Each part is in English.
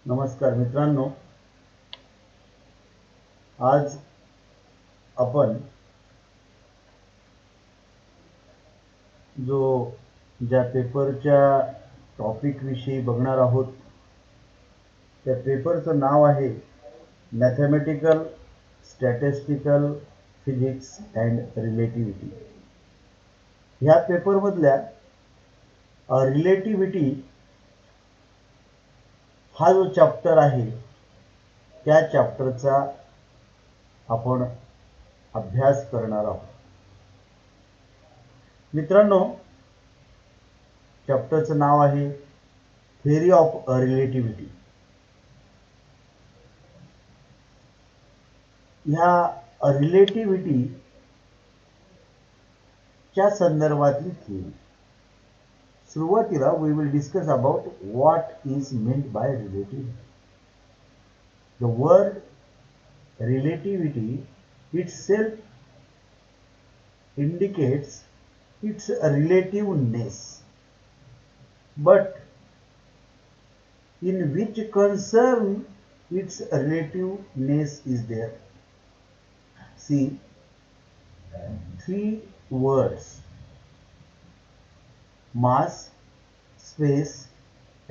नमस्कार मित्रांनो, आज आपण ज्या पेपरच्या टॉपिक विषयी बघणार आहोत त्या पेपरचं नाव आहे mathematical, statistical, physics and relativity. ह्या पेपरमधल्या रिलेटिव्हिटी हा जो चॅप्टर आहे त्या चॅप्टरचा आपण अभ्यास करणार आहोत. मित्रांनो, चॅप्टरचं नाव आहे थिअरी ऑफ रिलेटिव्हिटी. ह्या रिलेटिव्हिटी च्या संदर्भातली थिअरी. सुरुवातीला we will discuss about what is meant by relativity. The word relativity itself indicates its relativeness, but in which concern its relativeness is there? See, three words: mass, space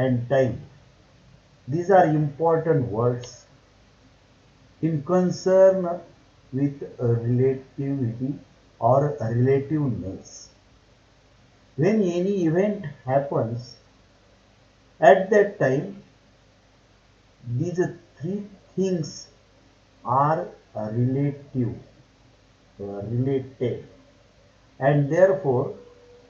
and time. These are important words in concern with relativity or relativeness. When any event happens, at that time these three things are related, and therefore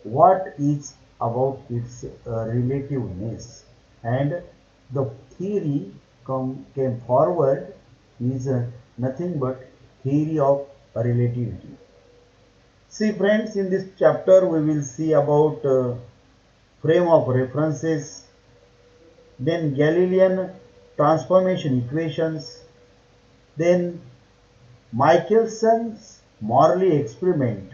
what is about its relativeness, and the theory came forward is nothing but theory of relativity. See friends, in this chapter we will see about frame of references, then Galilean transformation equations, then Michelson's Morley experiment,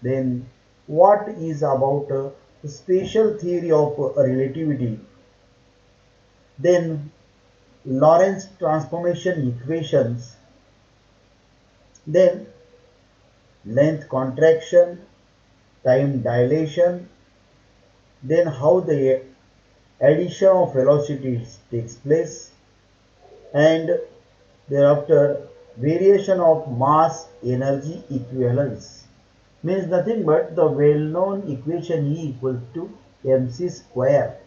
then what is about special theory of relativity, then Lorentz transformation equations, then length contraction, time dilation, then how the addition of velocities takes place, and thereafter variation of mass energy equivalence. Means nothing but the well-known equation E equals to mc square.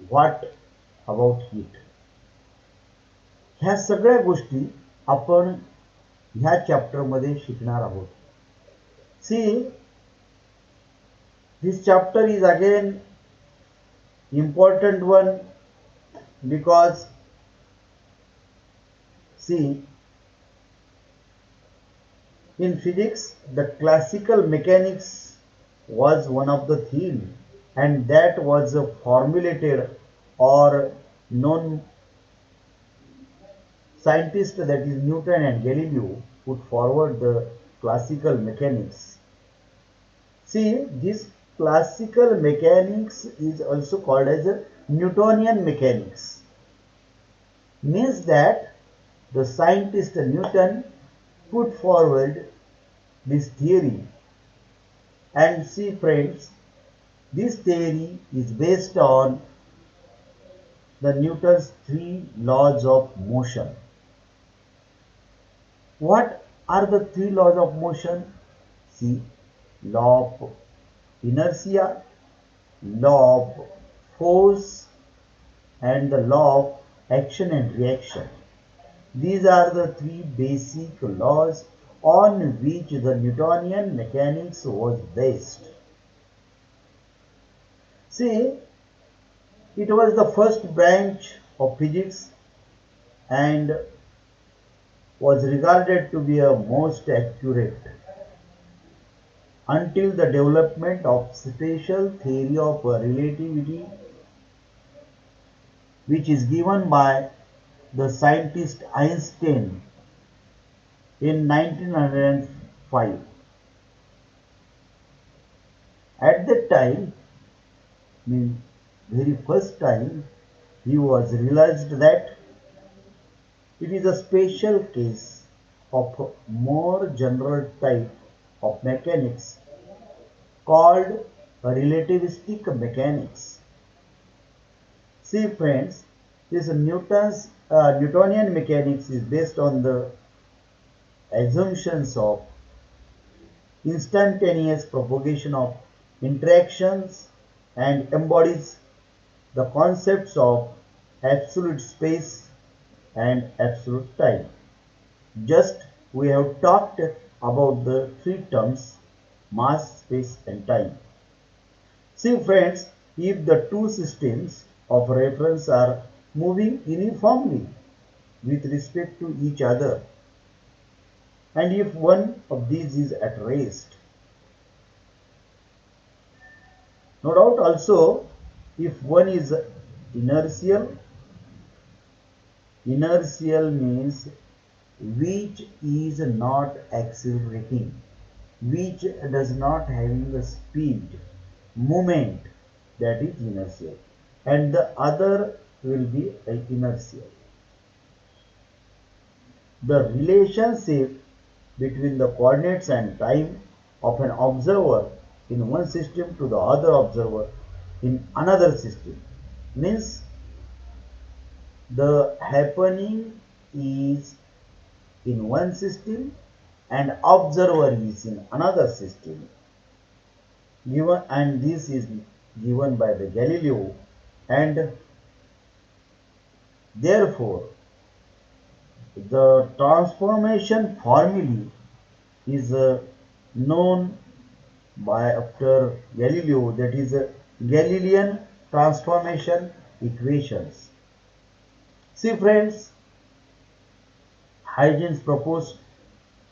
What about it? ह्या सगळ्या गोष्टी आपण ह्या chapter मध्ये शिकणार आहोत. See, this chapter is again important one because see, in physics the classical mechanics was one of the theme, and that was formulated or known scientists, that is Newton and Galileo, put forward the classical mechanics. See, this classical mechanics is also called as a Newtonian mechanics. Means that the scientist Newton put forward this theory. And see friends, this theory is based on the Newton's three laws of motion. What are the three laws of motion? See, law of inertia, law of force, and the law of action and reaction. These are the three basic laws on which the Newtonian mechanics was based. See, it was the first branch of physics and was regarded to be a most accurate until the development of special theory of relativity, which is given by the scientist Einstein in 1905. At that time, means very first time, he was realized that it is a special case of a more general type of mechanics called relativistic mechanics. See friends, this Newtonian mechanics is based on the assumptions of instantaneous propagation of interactions and embodies the concepts of absolute space and absolute time. Just we have talked about the three terms mass, space and time. See friends, if the two systems of reference are moving uniformly with respect to each other, and if one of these is at rest, no doubt also if one is inertial, inertial means which is not accelerating, which does not having a speed, movement, that is inertial, and the other will be inertial. The relationship between the coordinates and time of an observer in one system to the other observer in another system means the happening is in one system and observer is in another system, given, and this is given by the Galileo, and therefore the transformation formulae is known by after Galileo, that is Galilean transformation equations. See friends, Huygens proposed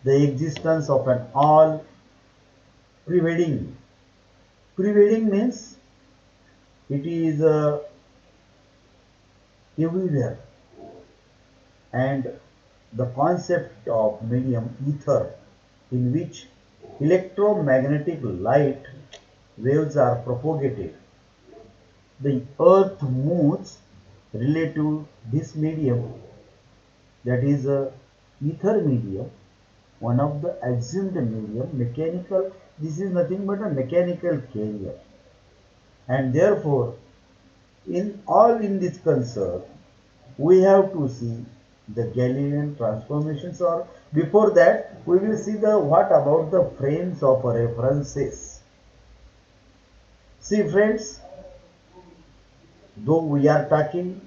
the existence of an all pervading. Pervading means it is everywhere, and the concept of medium ether in which electromagnetic light waves are propagated. The earth moves relative to this medium, that is a ether medium, one of the assumed medium, mechanical. This is nothing but a mechanical carrier, and therefore in this concern we have to see the Galilean transformations, or before that we will see the what about the frames of references. See friends, though we are talking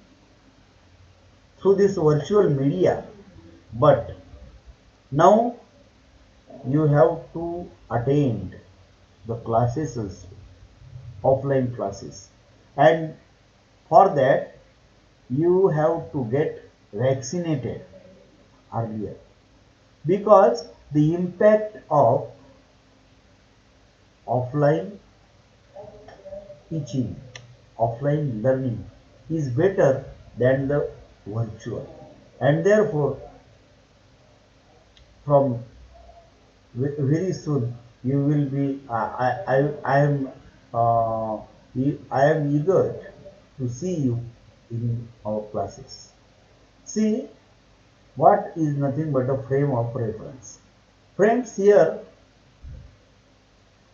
through this virtual media, but now you have to attend the classes also, offline classes, and for that you have to get vaccinated earlier, because the impact of offline teaching, offline learning is better than the virtual, and therefore from very soon you will be I am eager to see you in our classes. See, what is nothing but a frame of reference. Friends, here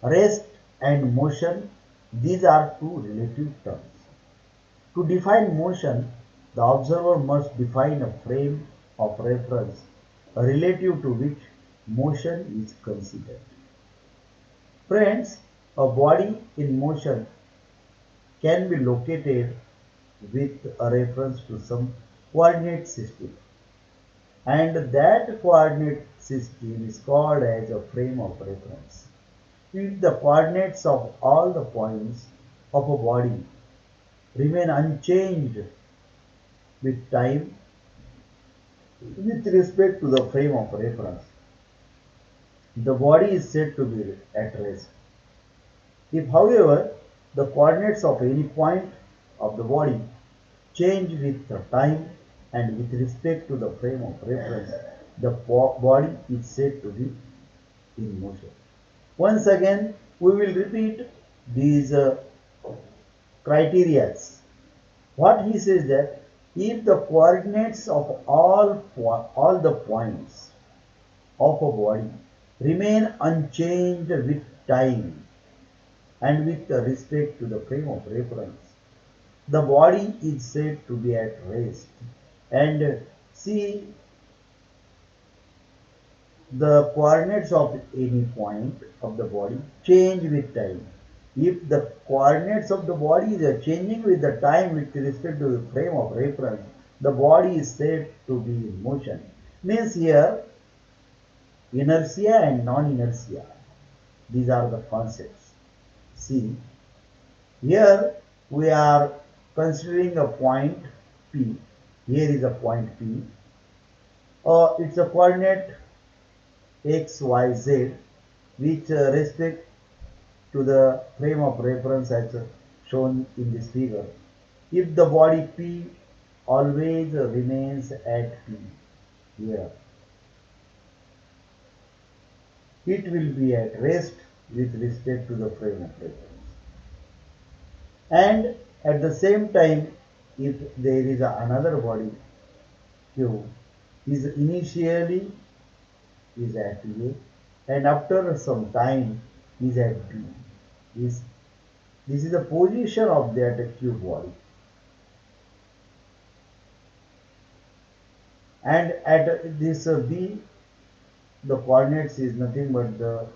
rest and motion, these are two relative terms. To define motion, the observer must define a frame of reference relative to which motion is considered. Friends, a body in motion can be located with a reference to some coordinate system, and that coordinate system is called as a frame of reference. If the coordinates of all the points of a body remain unchanged with time with respect to the frame of reference, the body is said to be at rest. If, however, the coordinates of any point of the body change with the time and with respect to the frame of reference, the body is said to be in motion. Once again, we will repeat these criteria. What he says that if the coordinates of all the points of a body remain unchanged with time and with respect to the frame of reference, the body is said to be at rest. And see, the coordinates of any point of the body change with time. If the coordinates of the body are changing with the time with respect to the frame of reference, the body is said to be in motion. Means here, inertia and non-inertia, these are the concepts. See, here we are considering a point P. Here is a point P. It's a coordinate x, y, z, which respect to the frame of reference as shown in this figure. If the body P always remains at P here, it will be at rest with respect to the frame of reference. And at the same time, if there is another body Q is initially is at A and after some time is at B. This is the position of that Q body. And at this B, the coordinates is nothing but the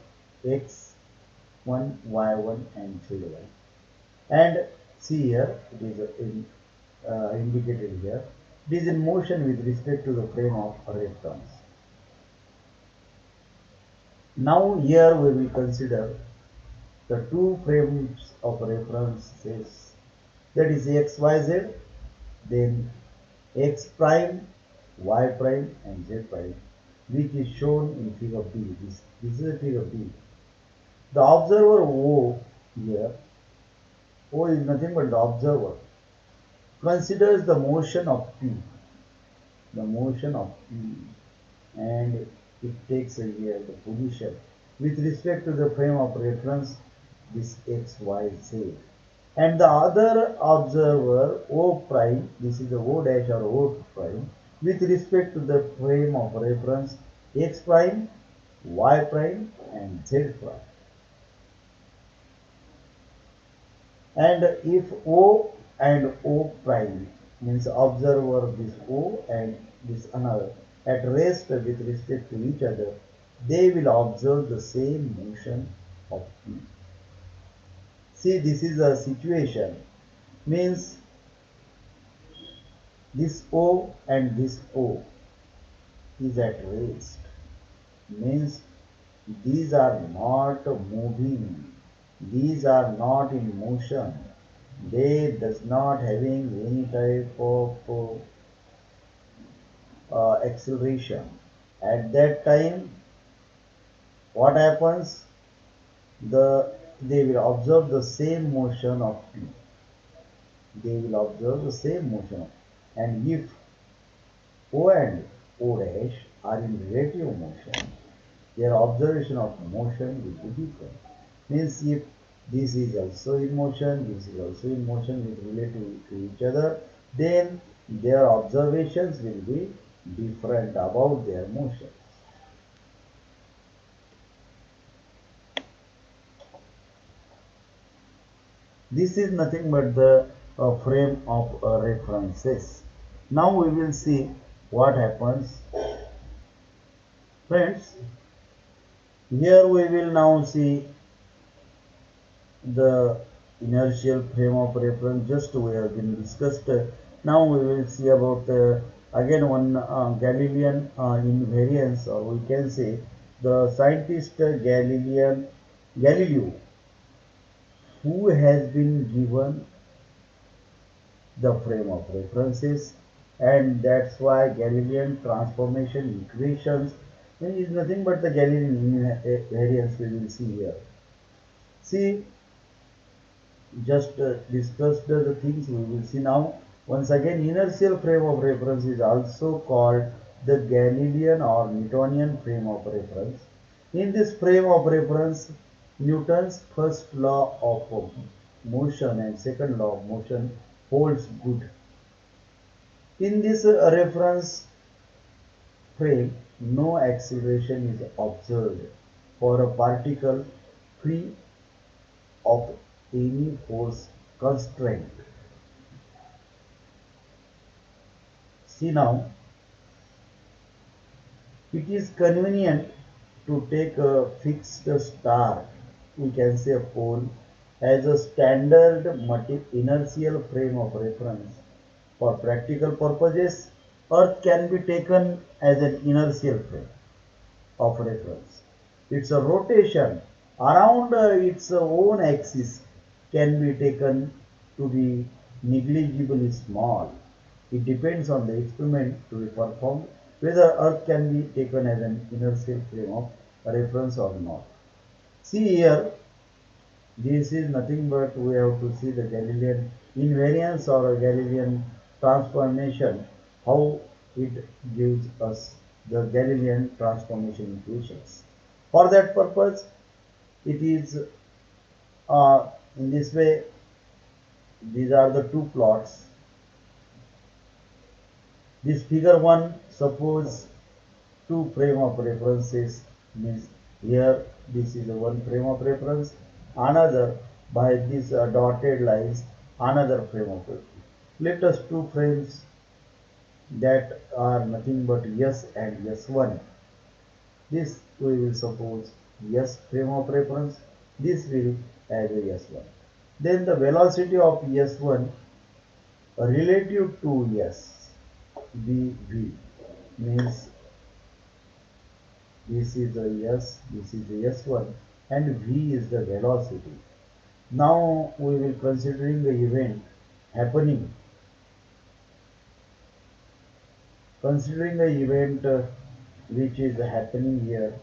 x1, y1 and z1. And see here, it is indicated here. It is in motion with respect to the frame of reference. Now here we will consider the two frames of references, that is x, y, z, then x prime, y prime and z prime, which is shown in figure B. This is a figure B. The observer O here, O is nothing but the observer, considers the motion of P, and it takes here the position with respect to the frame of reference, this x, y, z. And the other observer O prime, this is the O dash or O prime, with respect to the frame of reference x prime, y prime and z prime. And if O and O prime means observer this O and this another at rest with respect to each other, they will observe the same motion of P. See, this is a situation, means this O and this O is at rest, means these are not moving, these are not in motion, they does not having any type of acceleration. At that time, what happens? They will observe the same motion of P. They will observe the same motion. And if O and O dash are in relative motion, their observation of motion will be different. Means if this is also in motion, this is also in motion with relative to each other, then their observations will be different about their motions. This is nothing but the frame of references. Now we will see what happens. Friends, here we will now see the inertial frame of reference. Just we have been discussed. Now we will see about again one Galilean invariance, or we can say the scientist Galileo, who has been given the frame of references, and that's why Galilean transformation equations is nothing but the Galilean invariance we will see here. See, just discussed the things we will see now. Once again, inertial frame of reference is also called the Galilean or Newtonian frame of reference. In this frame of reference, Newton's first law of motion and second law of motion holds good. In this reference frame, no acceleration is observed for a particle free of any force constraint. See now, it is convenient to take a fixed star, we can say a pole, as a standard inertial frame of reference. For practical purposes, Earth can be taken as an inertial frame of reference. Its rotation around its own axis can be taken to be negligibly small. It depends on the experiment to be performed whether Earth can be taken as an inertial frame of reference or not. See here, this is nothing but we have to see the Galilean invariance or a Galilean transformation, how it gives us the Galilean transformation equations. For that purpose, it is in this way, these are the two plots. This figure 1, suppose two frame of references, means here this is one frame of reference, another by these dotted lines another frame of reference. Let us two frames that are nothing but S and S1. This we will suppose S frame of reference, this will as a S1. Then the velocity of S1 relative to S, V means this is the S, this is the S1 and V is the velocity. Now we will considering the event happening. Considering the event which is happening here,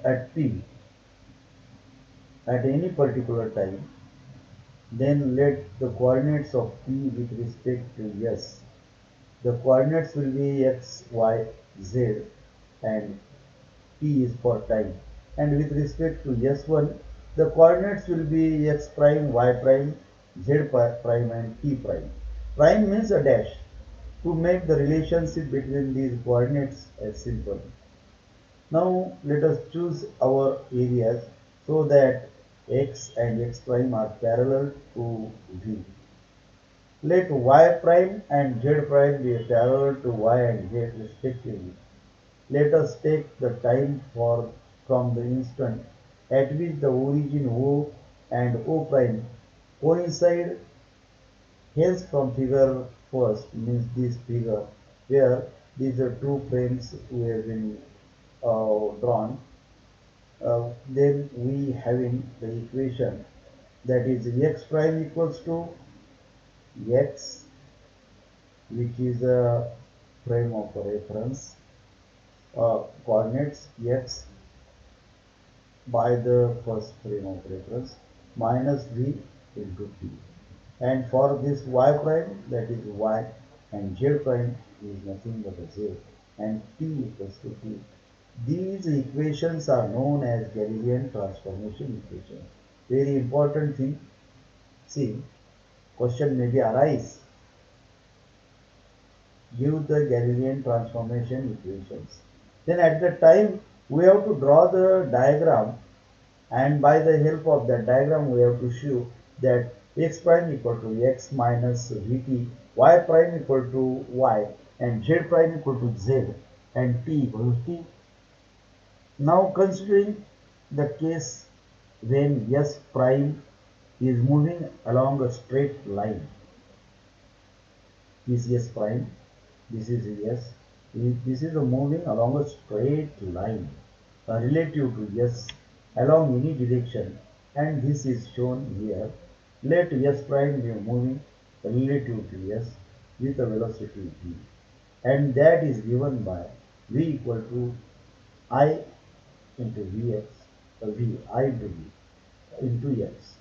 at P, at any particular time, then let the coordinates of P with respect to S. The coordinates will be X, Y, Z and T is for time. And with respect to S1, the coordinates will be X prime, Y prime, Z prime and T prime. Prime means a dash. To make the relationship between these coordinates as simple. Now let us choose our areas so that X and X prime are parallel to V. Let Y prime and Z prime be parallel to Y and Z respectively. Let us take the time from the instant at which the origin O and O prime coincide. Hence from figure first, means this figure where these are two frames we have been drawn, then we having the equation that is X prime equals to X, which is a frame of reference, coordinates X by the first frame of reference minus V into T. And for this Y prime, that is Y, and Z prime is nothing but a Z, and T equals to T. These equations are known as Galilean transformation equations. Very important thing. See, question may be arise. Give the Galilean transformation equations. Then at the time we have to draw the diagram, and by the help of that diagram we have to show that X prime equal to X minus Vt, Y prime equal to Y and Z prime equal to Z and T equal to T. Now considering the case when S prime is moving along a straight line, this S prime, this is S, this is moving along a straight line relative to S along any direction, and this is shown here. Let S prime be moving relative to S with a velocity v, and that is given by v equal to I into Vx, V I into V into X.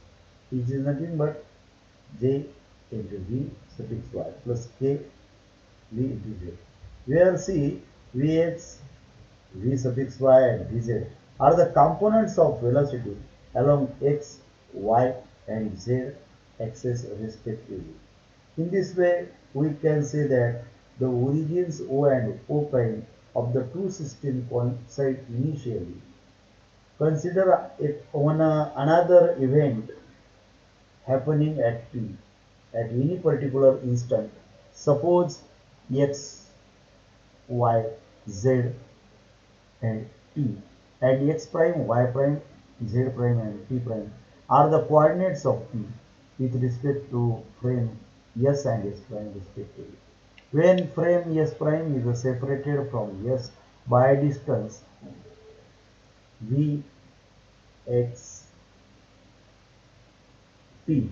It is nothing but J into V suffix Y plus K V into Z. Where see Vx, V suffix Y and Vz are the components of velocity along x, y and z axis respectively. In this way, we can say that the origins O and O prime of the two systems coincide initially. Consider it on another event happening at t at any particular instant. Suppose x, y, z and t and x prime, y prime, z prime and t prime are the coordinates of t with respect to frame s and s prime respectively. When frame s prime is separated from s by a distance v x t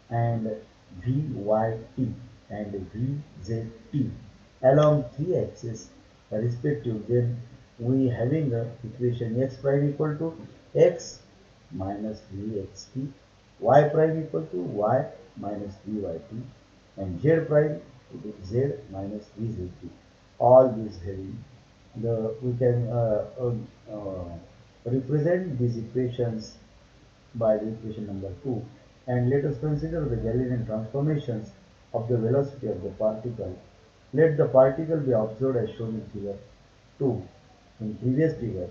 and vyt and vzt along three axes respective, then we having the equation x prime equal to x minus vxt, y prime equal to y minus vyt and z prime equal to z minus vzt. All these having the we can represent these equations by the equation number 2, and let us consider the Galilean transformations of the velocity of the particle. Let the particle be observed as shown in figure 2. In previous figure,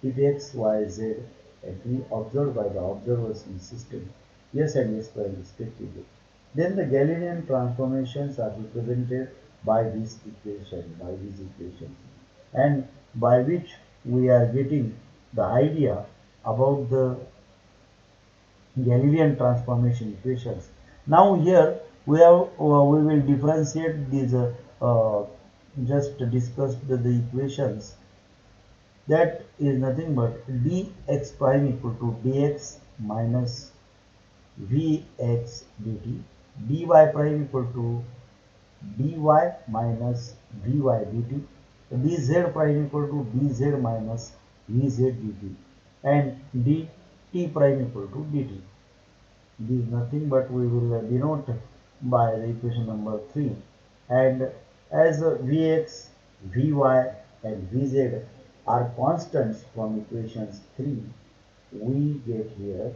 if x, y, z and be observed by the observers in system s and s prime respectively, then the Galilean transformations are represented by this equation, and by which we are getting the idea about the Galilean transformation equations. Now here we will differentiate these just discussed the equations, that is nothing but dx prime equal to dx minus vx dt, dy prime equal to dy minus vy dt, dz prime equal to dz minus vz dt and dt prime equal to dt. This is nothing but we will denote by the equation number 3, and as Vx, Vy and Vz are constants from equations 3, we get here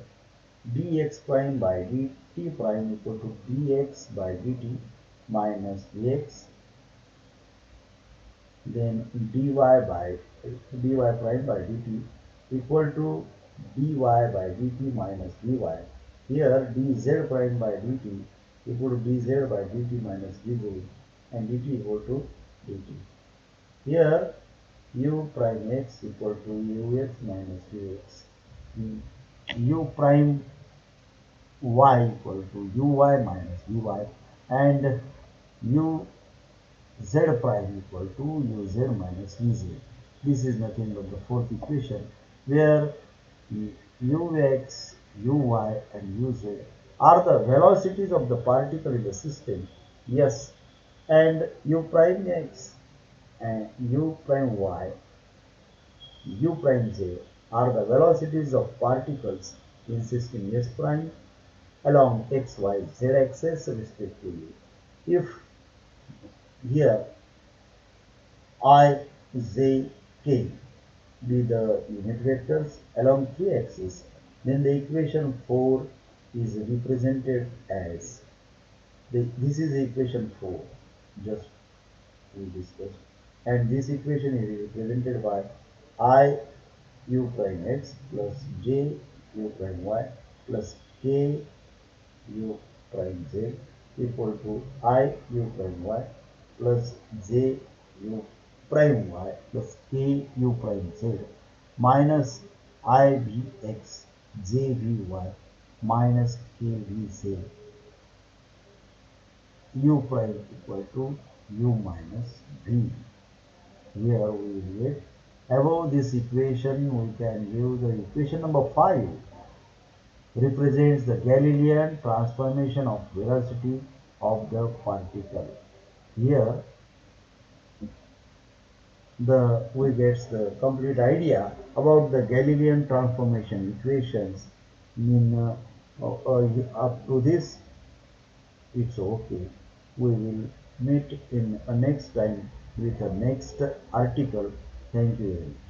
dx prime by dt prime equal to dx by dt minus vx, then dy prime by dt equal to dy by dt minus vy. Here dz prime by dt equal to dz by dt minus dz and dt equal to dt. Here u prime x equal to ux minus ux, u prime y equal to uy minus vy and u z prime equal to uz minus vz. This is nothing but the fourth equation, where ux, uy and uz are the velocities of the particle in the system, yes, and u prime x and u prime y, u prime z are the velocities of particles in system s prime along x, y, z axis respectively. If here I, j, k be the unit vectors along three axes, then the equation 4 is represented as this is equation 4 just we discussed, and this equation is represented by I u prime x plus j u prime y plus k u prime z equal to I u prime y plus j u prime y plus k u prime z minus I v x j v y minus k v z u prime equal to u minus v. Here we will get above this equation we can give the equation number 5 represents the Galilean transformation of velocity of the particle. Here we get the complete idea about the Galilean transformation equations. Up to this it's okay. We will meet in a next time with a next article. Thank you very much.